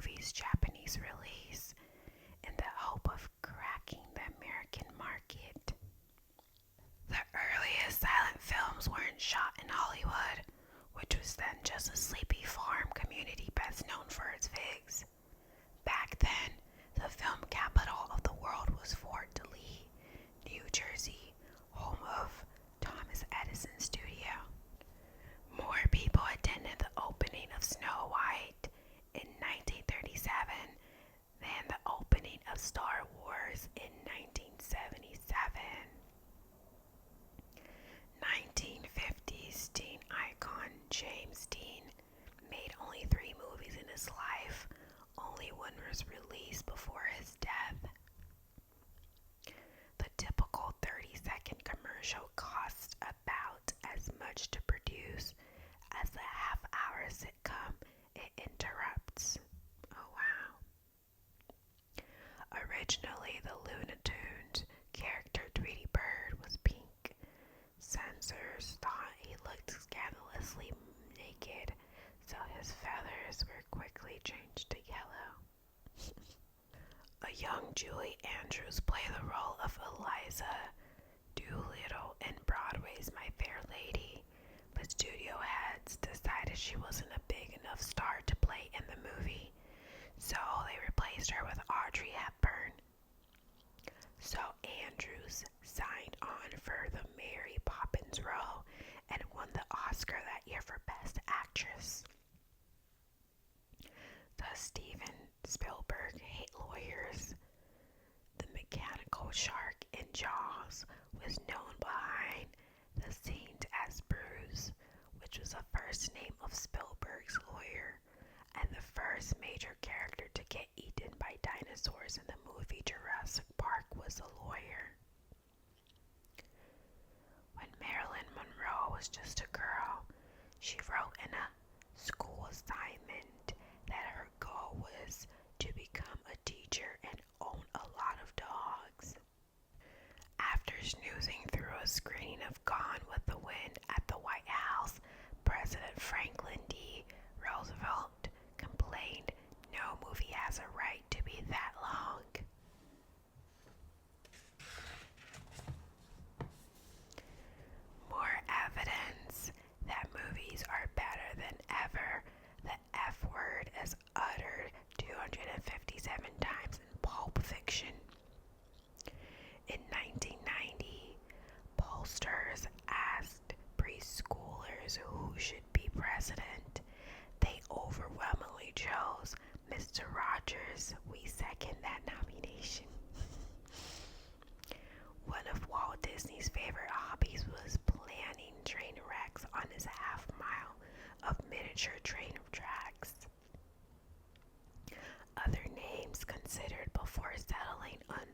movie's Japanese release in the hope of cracking the American market. The earliest silent films weren't shot in Hollywood, which was then just a sleepy farm community best known for its figs. Back then, the film capital of the world was Fort Lee, New Jersey, home of Thomas Edison Studio. More people attended the opening of Snow White in 1937 than the opening of Star Wars in 1977. 1950s teen icon James Dean made only 3 movies in his life. Only one was released before his death. The typical 30-second commercial costs about as much to produce as the half-hour sitcom it interrupts. Oh wow. Originally, the Looney Tunes character Tweety Bird was pink. Censors thought he looked scandalously naked, so his feathers were quickly changed to yellow. A young Julie Andrews played the role of Eliza Doolittle in Broadway's My Fair Lady, but studio heads decided she wasn't a big enough star to play in the movie, so they replaced her with Audrey Hepburn. So Andrews signed on for the Mary Poppins role and won the Oscar that year for Best Actress. Does Steven Spielberg hate lawyers? The mechanical shark in Jaws was known behind the scenes as Bruce, which was the first name of Spielberg's lawyer, and the first major character to get eaten by dinosaurs in the movie Jurassic Park was a lawyer. When Marilyn Monroe was just a girl, she wrote in a school assignment that her goal was to become a teacher and own a lot of dogs. After snoozing through a screening of Gone with the Wind at the White House, President Franklin D. Roosevelt complained no movie has a right to be that long. More evidence that movies are better than ever. The F word is uttered 257 times in Pulp Fiction. In 1990, pollsters asked preschoolers who should be president. They overwhelmingly chose Mr. Rogers. We second that nomination. One of Walt Disney's favorite hobbies was planning train wrecks on his half mile of miniature train tracks. Other names considered before settling on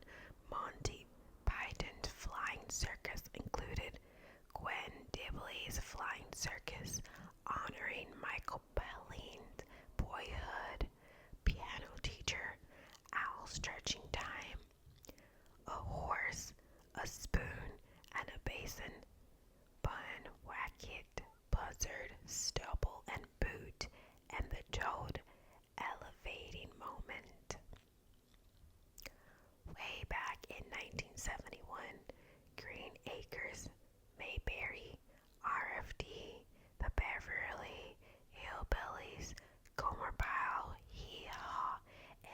Monty Python's Flying Circus included Gwen Dibley's Flying Circus, honoring Michael Pelling's boyhood piano teacher, Owl Stretching Time, a horse, a spoon, and a basin, Bun, Wacket, Buzzard, Stubble, and Boot, and the Toad elevating moment. Way back in 1971, Green Acres, Mayberry, RFD, the Beverly Hillbillies, Gomer Pyle, Hee Haw,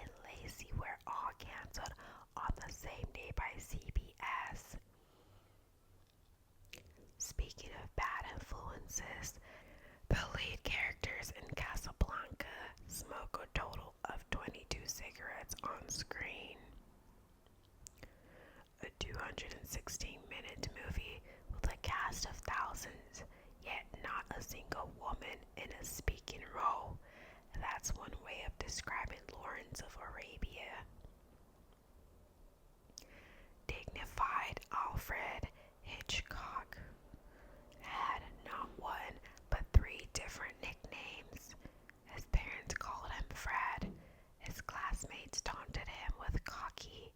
and Lacey were all canceled on the same day by CBS. Speaking of bad influences, the lead characters in Casablanca smoke a total of 22 cigarettes on screen. A 216-minute movie with a cast of thousands, yet not a single woman in a speaking role. That's one way of describing Lawrence of Arabia. Dignified Alfred Hitchcock had not one but 3 different nicknames. His parents called him Fred. His classmates taunted him with Cocky.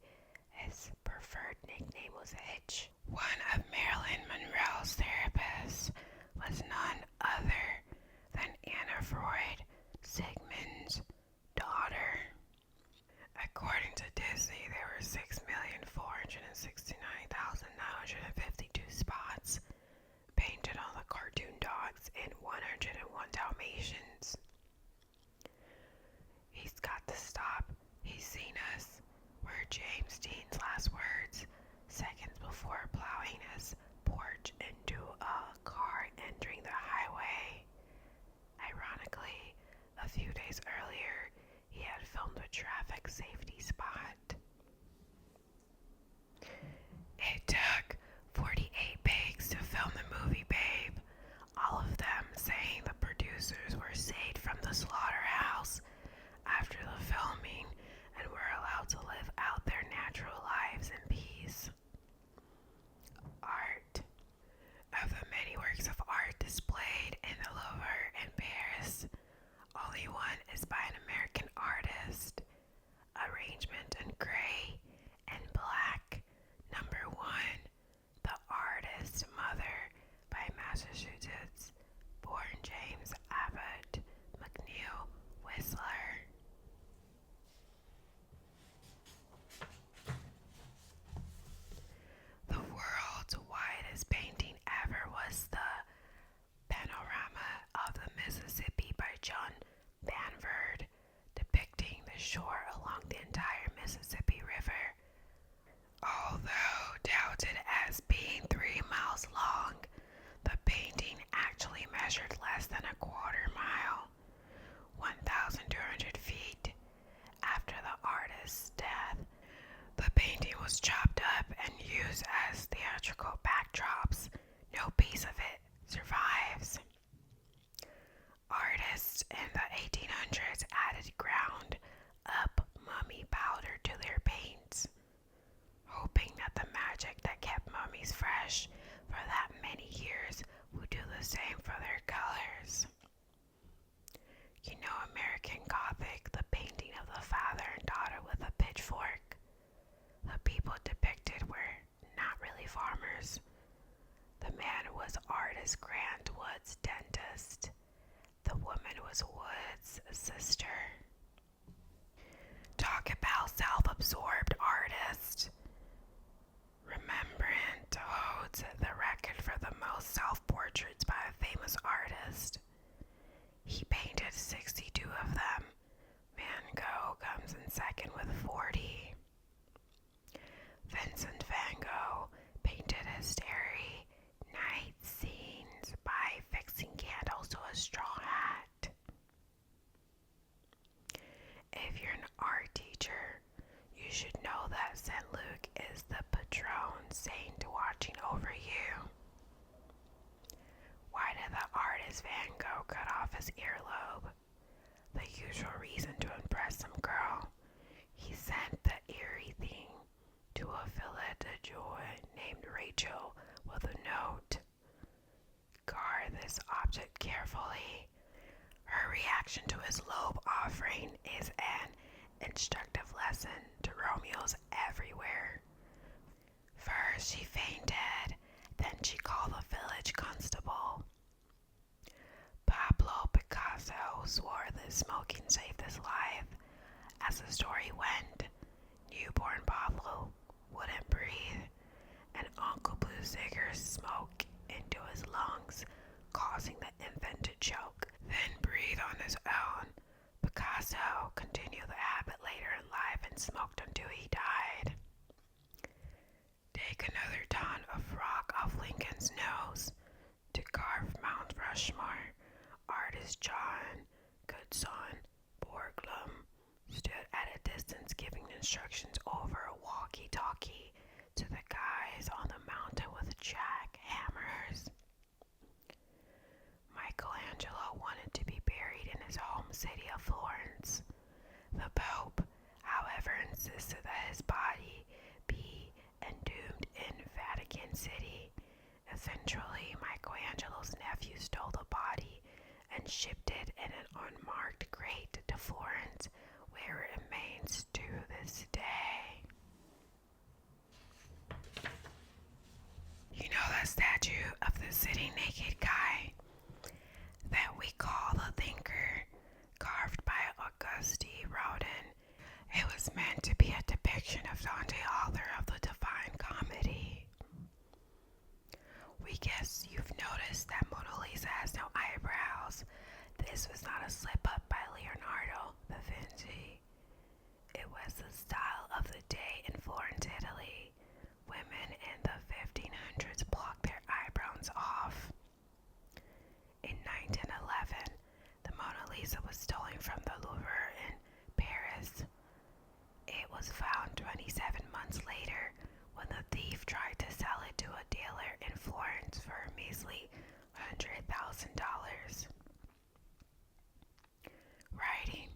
His preferred nickname was Hitch. One of Marilyn Monroe's therapists was artist Grant Wood's dentist. The woman was Wood's sister. Talk about self-absorbed artist. Rembrandt holds the record for the most self-portraits by a famous artist. He painted 62 of them. Van Gogh comes in second with 40. Vincent van Gogh painted his starry night scenes by fixing candles to a straw hat. If you're an art teacher, you should know that St. Luke is the patron saint watching over you. Why did the artist Van Gogh cut off his earlobe? The usual reason to impress some girl. He sent the eerie thing to a fillet de joy named Rachel with a note. Guard this object carefully. Her reaction to his lobe offering is an instructive lesson to Romeos everywhere. First she fainted, then she called the village constable. Pablo Picasso swore that smoking saved his life. As the story went, newborn Pablo wouldn't breathe, and Uncle blew cigarette smoke into his lungs, causing the infant to choke, then breathe on his own. Picasso continued the habit later in life and smoked until he died. Take another ton of rock off Lincoln's nose. To carve Mount Rushmore, artist John Goodson Borglum stood at a distance giving instructions over a walkie-talkie to the guys on the mountain with jackhammers. Michelangelo wanted to be buried in his home city of Florence. The Pope, however, insisted that his body be entombed in Vatican City. Eventually, Michelangelo's nephew stole the body and shipped it in an unmarked crate to Florence, where it remains to this day. You know that statue of the sitting naked guy that we call the Thinker, carved by Auguste Rodin? It was meant to be a depiction of Dante, author of the Divine Comedy. We guess you've noticed that Mona Lisa has no eyebrows. This was not a slip-up by Leonardo da Vinci. It was the style of the day in Florence, Italy. Women in the 1500s blocked their eyebrows off. In 1911, the Mona Lisa was stolen from the Louvre in Paris. It was found 27 months later when the thief tried to sell it to a dealer in Florence for a measly $100,000. Writing.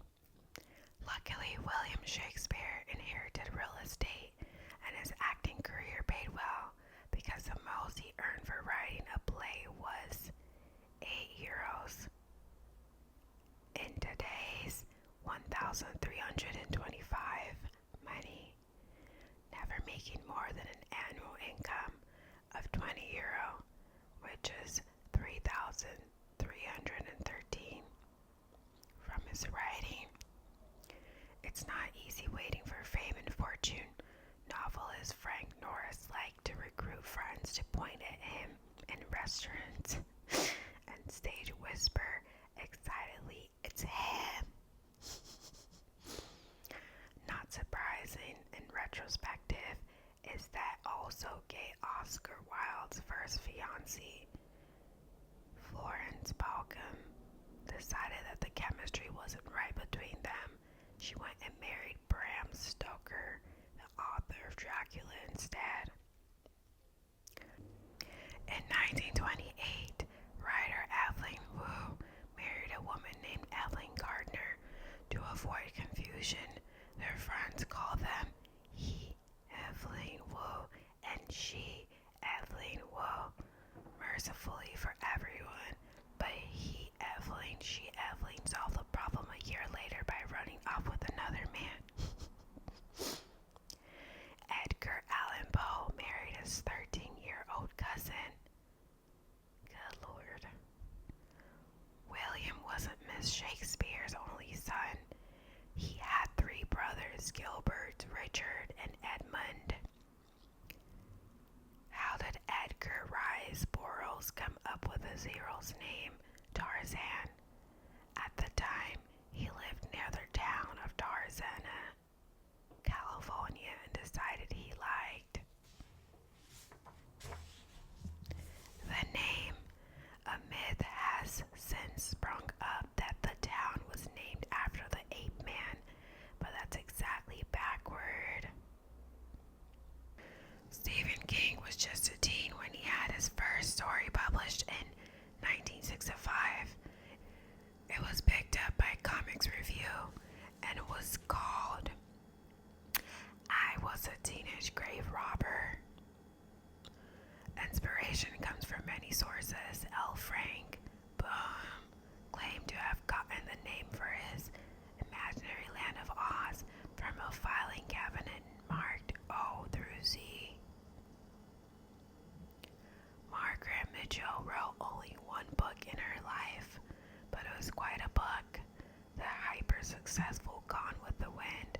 Luckily, William Shakespeare inherited real estate, and his acting career paid well because the most he earned for writing a play was €8. In today's 1,325 money, never making more than an annual income of €20, which is 3,313 from his writing. It's not easy waiting for fame and fortune. Novelist Frank Norris liked to recruit friends to point at him in restaurants and stage whisper excitedly, "It's him." Not surprising in retrospective is that also gay Oscar Wilde's first fiancée, Florence Balcom, decided that the chemistry wasn't right between them. She went and married Bram Stoker, the author of Dracula, instead. In 1928, writer Evelyn Waugh married a woman named Evelyn Gardner. To avoid confusion, their friends call them he, Evelyn Waugh, and she, Evelyn Waugh, mercifully for everyone. But he, Evelyn, she, Evelyn solved the problem a year later by running off with another man. Edgar Allan Poe married his 13-year-old cousin. his hero's name Tarzan. At the time, he lived near the town of Tarzana, California, and decided he liked the name. A myth has since sprung up that the town was named after the ape man, but that's exactly backward. Stephen King was just a teen when he had his first story published in 1965. It was picked up by Comics Review and was called I Was a Teenage Grave Robber. Inspiration comes from many sources. L. Frank Baum claimed to have gotten the name for his imaginary land of Oz from a filing cabinet marked O through Z. Margaret Mitchell wrote only one book in her life, but it was quite a book. The hyper-successful Gone with the Wind.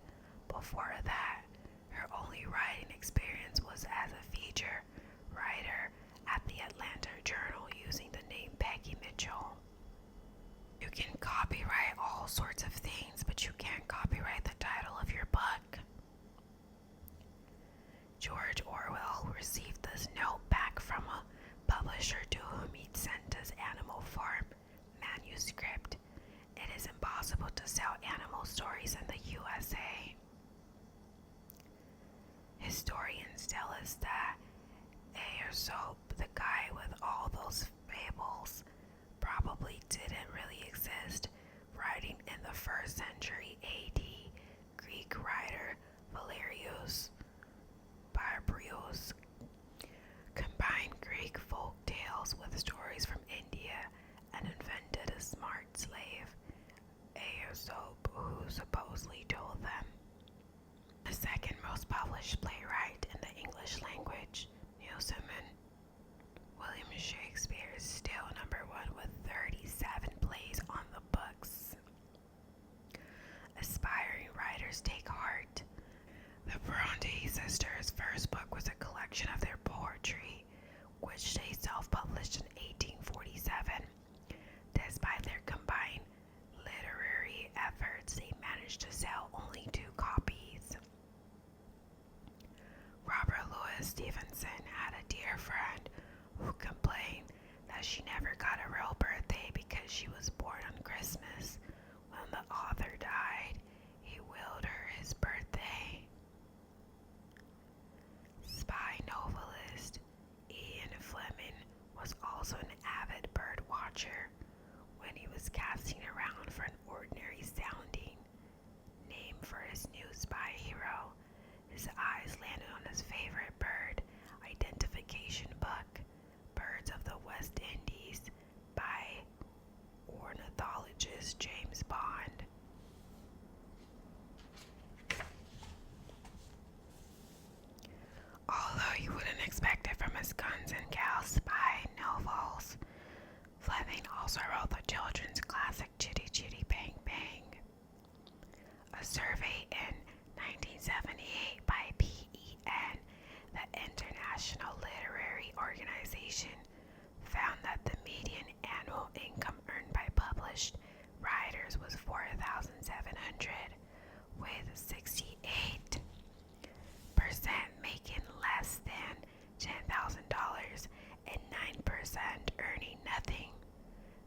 Before that, her only writing experience was as a feature writer at the Atlanta Journal using the name Peggy Mitchell. You can copyright all sorts of things, but you can't copyright the title of your book. George Orwell received this note back from a publisher to whom he'd sent his Animal Farm manuscript. It is impossible to sell animal stories in the USA. Historians tell us that Aesop, the guy with all those fables, probably didn't really exist. Writing in the 1st century AD, Greek writer Valerius Barbrius combined Greek folk tales with stories from India and invented a smart slave, Aesop, who supposedly told them. The second most published playwright in the English language, Neil Simon. William Shakespeare is still number 1 with 37 plays on the books. Aspiring writers take heart. The Bronte sisters' first book was a collection of their poetry, which they self-published in 1847. Despite their combined literary efforts, they managed to sell only 2 copies. Robert Louis Stevenson had a dear friend who complained that she never got a real birthday because she was born on Christmas. When the author died, he willed her his birthday. Spy novelist Ian Fleming was also an avid bird watcher. When he was casting around for an ordinary sounding name for his new spy hero, his eyes landed on his favorite bird identification book, Birds of the West Indies, by ornithologist James Bond. Although you wouldn't expect it from his guns and gals spy novels, Fleming also wrote the children's classic Chitty Chitty Bang Bang. A survey in 1978 by PEN, the International Literary Organization, found that the median annual income earned by published writers was $4,700, with 68% making less than $10,000 and 9% earning nothing.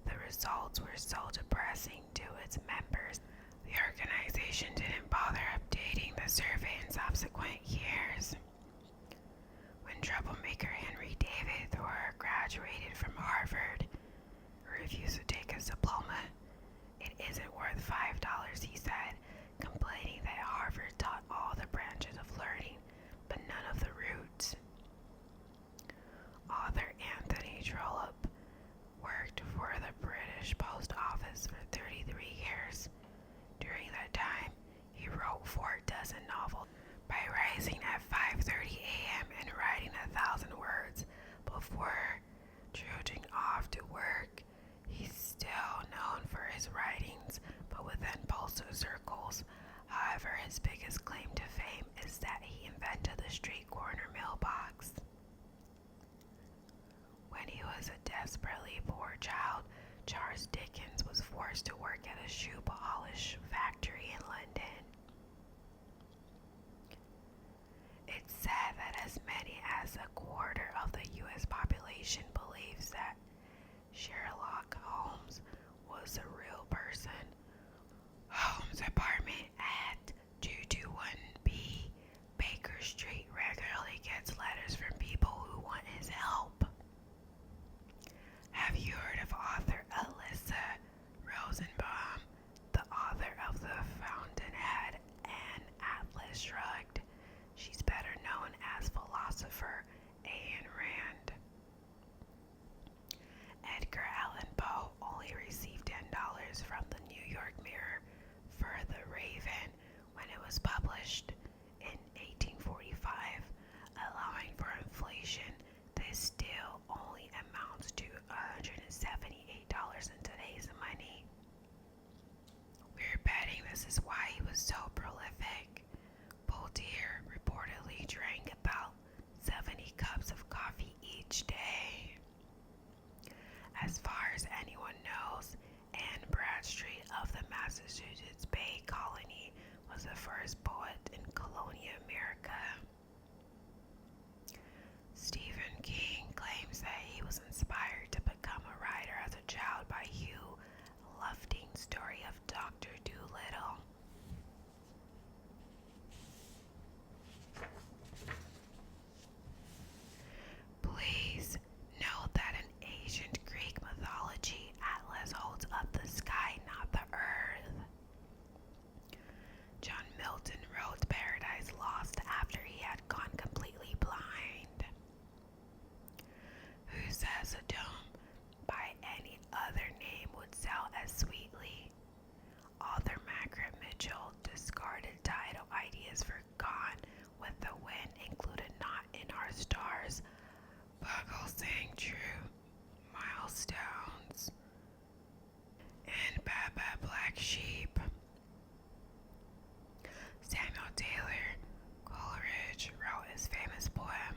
The results were so depressing to its members, the organization didn't bother updating the survey in subsequent years. When troublemaker Henry David Thoreau graduated from Harvard, refused to take his diploma, it isn't worth $5, he said, complaining that Harvard taught all the branches of learning, but none of the roots. Author Anthony Trollope worked for the British Post Office for 33 years. During that time, he wrote 4 dozen novels. By rising at 5:30 a.m. and writing 1,000 words before trudging off to work, he's still known for his writings, but within postal circles. However, his biggest claim to fame is that he invented the street corner mailbox. When he was a desperately poor child, Charles Dickens was forced to work at a shoe polish factory in London. It's said that as many as a quarter of the U.S. population believes that Sherlock Holmes was a real person. Holmes' apartment at 221B Baker Street regularly gets letters from people who want his help. Have you heard of author Alyssa Rosenbaum, the author of The Fountainhead and Atlas Shrugged? She's better known as philosopher Ayn Rand. Edgar Allan Poe only received $10 from the New York Mirror for The Raven when it was published in 1845. Allowing for inflation, this still only amounts to $178 in today's money. We're betting this is why he was so prolific. Voltaire reportedly drank about 70 cups of coffee each day. As far as anyone knows, Anne Bradstreet of the Massachusetts Bay Colony was the first poet in colonial America. Stephen King claims that he was inspired to become a writer as a child by Hugh Lofting's story of Dr. Dolittle. Please note that in ancient Greek mythology, Atlas holds up the sky, not the earth. John Milton wrote Paradise Lost after he had gone completely blind. Who says a dome by any other name would sell as sweetly? Author Margaret Mitchell discarded title ideas for Gone with the Wind, included Not in Our Stars, Bugle Sang True, Milestones, and Baba Black Sheep. Samuel Taylor Coleridge wrote his famous poem,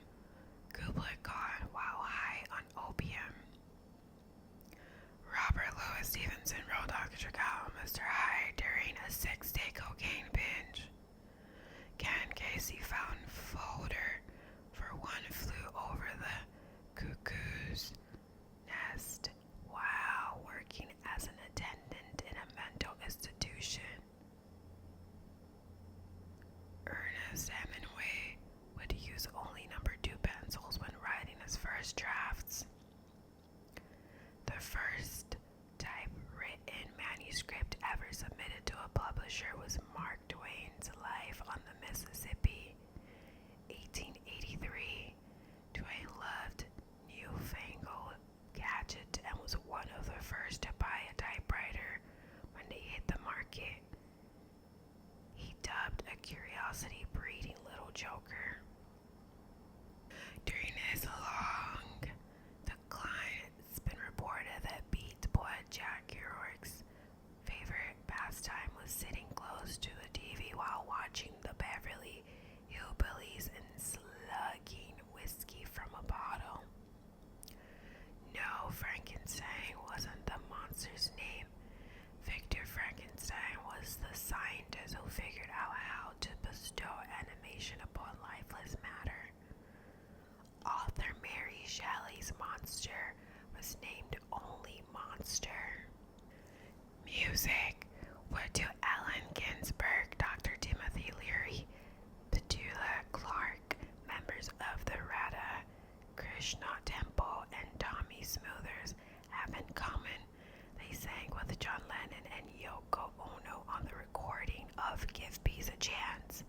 Kubla Khan While High on Opium. Robert Louis Stevenson wrote Dr. Jekyll and Mr. Hyde during a 6-day cocaine binge. Ken Casey found folder for One Flew Over the Cuckoo's Nest while working as an attendant in a mental institution. Ernest Hemingway would use only number 2 pencils when writing his first drafts. The first typewritten manuscript ever submitted to a publisher was Mark Twain's Life on the Mississippi, 1883. Twain loved newfangled gadgets and was one of the first to buy a typewriter when they hit the market. He dubbed a curiosity breeding little joker. During his long decline, it's been reported that Beat poet Jack Kerouac's favorite pastime was sitting close to the TV while watching the Beverly Hillbillies and slugging whiskey from a bottle. No, Frankenstein wasn't the monster's name. Victor Frankenstein was the scientist who figured out how to bestow animation upon lifeless matter. Author Mary Shelley's monster was named only Monster. Music. What do Allen Ginsberg, Dr. Timothy Leary, Petula Clark, members of the Radha Krishna Temple, and Tommy Smothers have in common? They sang with John Lennon and Yoko Ono on the recording of Give Peace a Chance.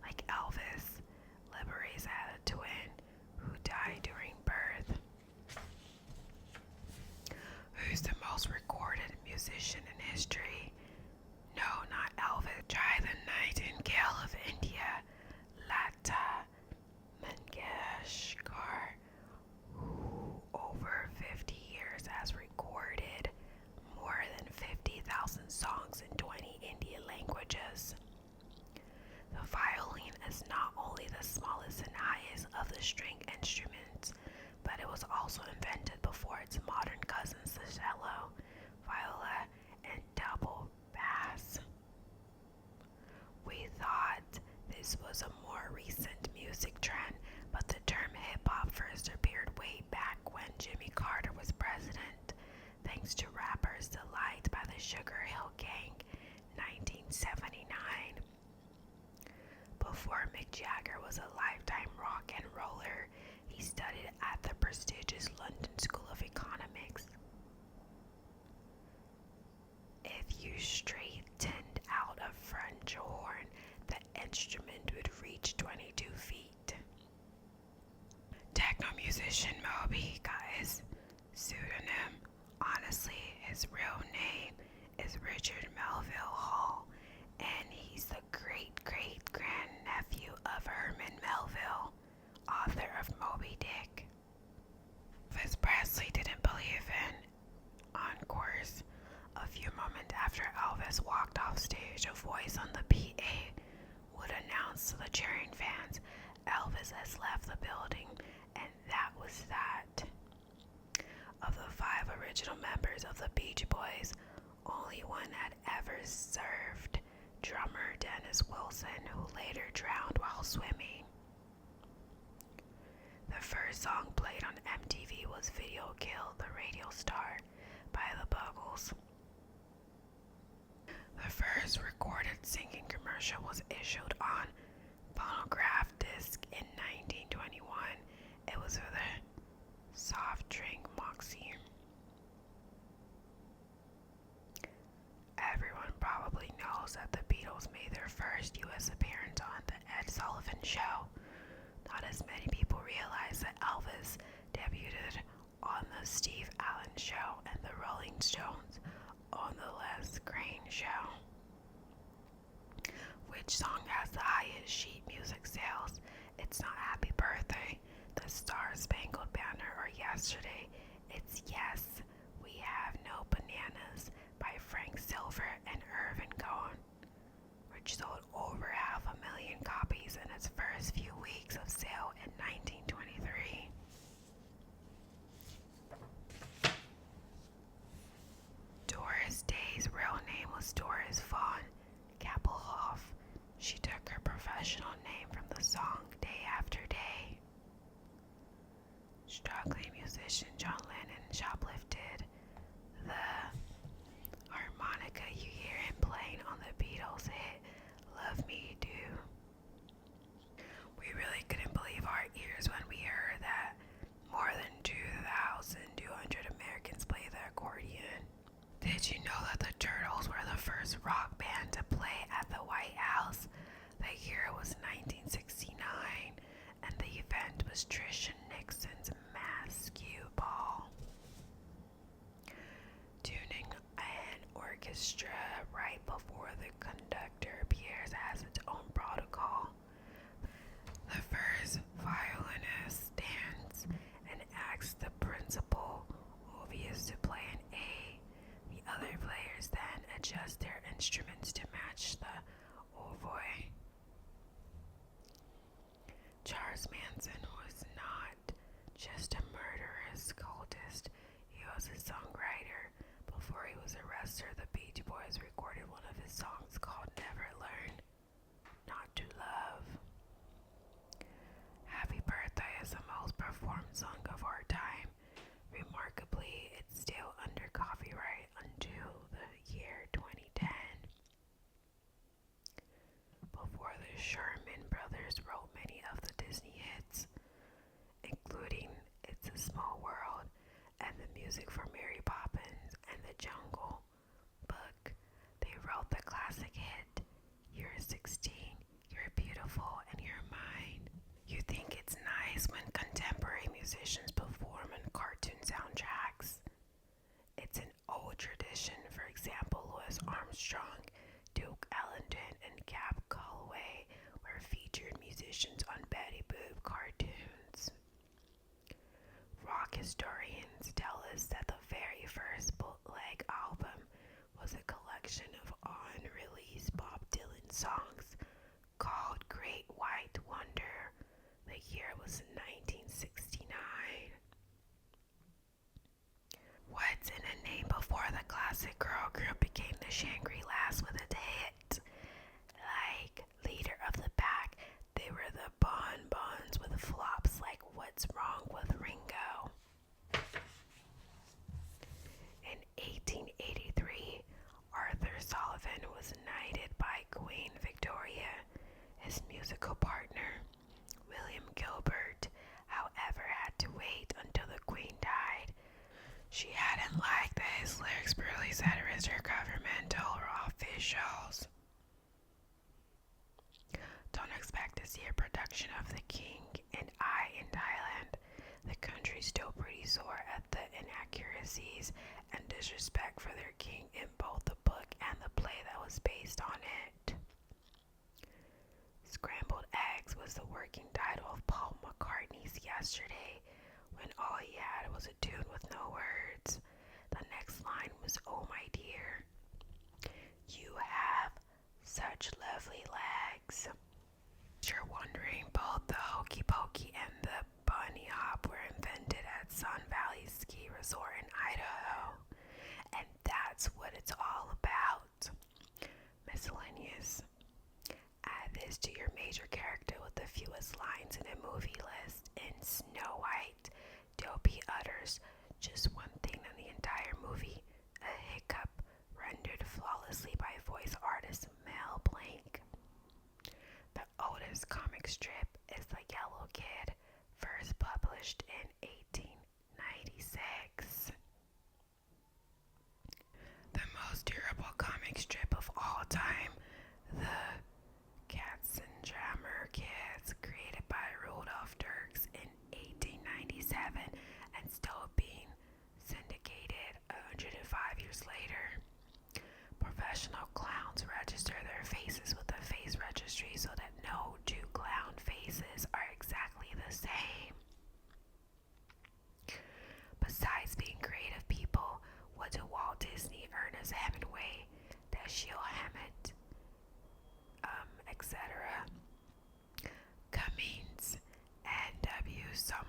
Like Elvis, Liberace had a twin who died during birth. Who's the most recorded musician in history? No, not Elvis. Try the Nightingale of India, Lata Mangeshkar, who over 50 years has recorded more than 50,000 songs in 20 Indian languages. The violin is not only the smallest and highest of the string instruments, but it was also invented before its modern cousins, the This was a more recent music trend, but the term hip-hop first appeared way back when Jimmy Carter was president, thanks to rappers Delight by the Sugar Hill Gang, 1979. Before Mick Jagger was a lifetime rock and roller, he studied at the prestigious London School of Economics. If you straightened out a French horn, the instrument would reach 22 feet. Techno musician Moby got his pseudonym. Honestly, his real name is Richard Melville Hall, and he's the great-great-grandnephew of Herman Melville, author of Moby Dick. Elvis Presley didn't believe in encores. A few moments after Elvis walked off stage, a voice on the PA would announce to the cheering fans, "Elvis has left the building," and that was that. Of the 5 original members of the Beach Boys, only one had ever served, drummer Dennis Wilson, who later drowned while swimming. The first song played on MTV was Video Kill the Radio Star by the Buggles. The first recorded singing commercial was issued on phonograph disc in 1921. It was for the soft drink Moxie. Everyone probably knows that the Beatles made their first U.S. appearance on The Ed Sullivan Show. Not as many people realize that Elvis debuted on The Steve Allen Show and The Rolling Stones on The Les Crane Show. Which song has the highest sheet music sales? It's not Happy Birthday, The Star Spangled Banner, or Yesterday. It's Yes, We Have No Bananas by Frank Silver and Irvin Cohen, which sold over 500,000 copies in its first few weeks of sale in 1923. Doris Day's real name was Doris Von Kappelhoff. She took her professional name from the song Day After Day. Struggling musician John Lennon shoplifted the harmonica you hear him playing on the Beatles hit Love Me Do. We really couldn't believe our ears when we heard that more than 2,200 Americans play the accordion. Did you know that the Turtles were the first rock band to play at the White House? The year was 1969, and the event was Tricia Nixon's mass cue ball. Tuning an orchestra right before the conductor appears has its own protocol. The first violinist stands and asks the principal, obvious, to play an A. The other players then adjust their instruments to match the oboe. Charles Manson was not just a murderous cultist, he was a songwriter. Before he was arrested, the Beach Boys recorded one of his songs called Never Learn Not to Love. Happy Birthday is the most performed song of our time. Remarkably, it's still under copyright until the year 2010. Before the Sherman Brothers wrote many of the Disney hits, including It's a Small World and the music for Mary Poppins and the Jungle Book, they wrote the classic hit, You're 16, You're Beautiful, and You're Mine. You think it's nice when contemporary musicians perform in cartoon soundtracks? It's an old tradition. For example, Louis Armstrong, Duke Ellington, and Cab Calloway were featured musicians on Betty Boop cartoons. Rock historians tell us that the very first bootleg album was a collection of unreleased Bob Dylan songs called Great White Wonder. The year was 1969. What's in a name before the classic girl group became the Shangri-Las with its hit? Like Leader of the Pack, His musical partner, William Gilbert, however, had to wait until the Queen died. She hadn't liked that his lyrics purely satirized governmental or officials. Don't expect to see a production of The King and I in Thailand. The country's still pretty sore at the inaccuracies and disrespect for their king in both the book and the play that was based on it. Scrambled Eggs was the working title of Paul McCartney's Yesterday, when all he had was a tune with no words. The next line was, "Oh my dear, you have such lovely legs." You're wondering, both the Hokey Pokey and the Bunny Hop were invented at Sun Valley Ski Resort in Idaho. And that's what it's all about. Miscellaneous. Add this to your major character with the fewest lines in a movie list. In Snow White, Dopey utters just one thing in the entire movie, a hiccup rendered flawlessly by voice artist Mel Blanc. The oldest comic strip is The Yellow Kid, first published in 1896. The most durable comic strip of all time, The Katzenjammer Kids, created by Rudolph Dirks in 1897 and still being syndicated 105 years later. Professional clowns register their faces with a face registry so that no two clown faces are exactly the same. Besides being creative people, what do Walt Disney, Ernest Hemingway, Dashiell Hammett, etc., Cummings, N.W. Summer